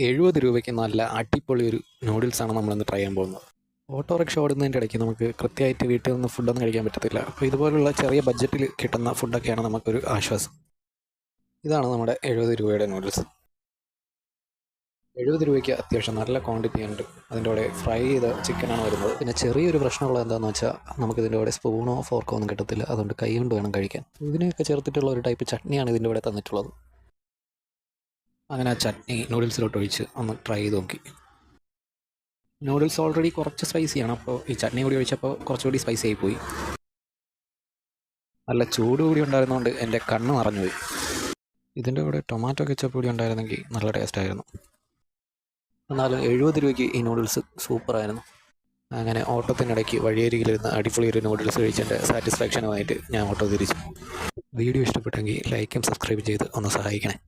70 രൂപയ്ക്ക് നല്ല അടിപൊളി ഒരു നൂഡിൽസാണ് നമ്മളിന്ന് ട്രൈ ചെയ്യാൻ പോകുന്നത്. ഓട്ടോറിക്ഷ ഓടുന്നതിൻ്റെ ഇടയ്ക്ക് നമുക്ക് കൃത്യമായിട്ട് വീട്ടിൽ നിന്ന് ഫുഡൊന്നും കഴിക്കാൻ പറ്റത്തില്ല. അപ്പോൾ ഇതുപോലുള്ള ചെറിയ ബഡ്ജറ്റിൽ കിട്ടുന്ന ഫുഡൊക്കെയാണ് നമുക്കൊരു ആശ്വാസം. ഇതാണ് നമ്മുടെ 70 രൂപയുടെ നൂഡിൽസ്. 70 രൂപയ്ക്ക് അത്യാവശ്യം നല്ല ക്വാണ്ടിറ്റി ഉണ്ട്. അതിൻ്റെ കൂടെ ഫ്രൈ ചെയ്ത ചിക്കനാണ് വരുന്നത്. പിന്നെ ചെറിയൊരു പ്രശ്നമുള്ളത് എന്താണെന്ന് വെച്ചാൽ നമുക്കിതിൻ്റെ കൂടെ സ്പൂണോ ഫോർക്കോ ഒന്നും കിട്ടത്തില്ല. അതുകൊണ്ട് കൈ കൊണ്ട് വേണം കഴിക്കാൻ. ഇതിനെയൊക്കെ ചേർത്തിട്ടുള്ള ഒരു ടൈപ്പ് ചട്നിയാണ് ഇതിൻ്റെ കൂടെ തന്നിട്ടുള്ളത്. അങ്ങനെ ആ ചട്നി നൂഡിൽസിലോട്ട് ഒഴിച്ച് ഒന്ന് ട്രൈ ചെയ്ത് നോക്കി. നൂഡിൽസ് ഓൾറെഡി കുറച്ച് സ്പൈസിയാണ്, അപ്പോൾ ഈ ചട്നി കൂടി ഒഴിച്ചപ്പോൾ കുറച്ചുകൂടി സ്പൈസി ആയിപ്പോയി. നല്ല ചൂട് കൂടി ഉണ്ടായിരുന്നതുകൊണ്ട് എൻ്റെ കണ്ണ് നിറഞ്ഞുപോയി. ഇതിൻ്റെ കൂടെ ടൊമാറ്റോ കെച്ചപ്പ് കൂടി ഉണ്ടായിരുന്നെങ്കിൽ നല്ല ടേസ്റ്റായിരുന്നു. എന്നാലും 70 രൂപയ്ക്ക് ഈ നൂഡിൽസ് സൂപ്പറായിരുന്നു. അങ്ങനെ ഓട്ടത്തിനിടയ്ക്ക് വഴിയരികിലിരുന്ന് അടിപൊളി ഒരു നൂഡിൽസ് കഴിച്ചതിൻ്റെ സാറ്റിസ്ഫാക്ഷനുമായിട്ട് ഞാൻ ഓട്ടോ തിരിച്ചു. വീഡിയോ ഇഷ്ടപ്പെട്ടെങ്കിൽ ലൈക്കും സബ്സ്ക്രൈബ് ചെയ്ത് ഒന്ന് സഹായിക്കണേ.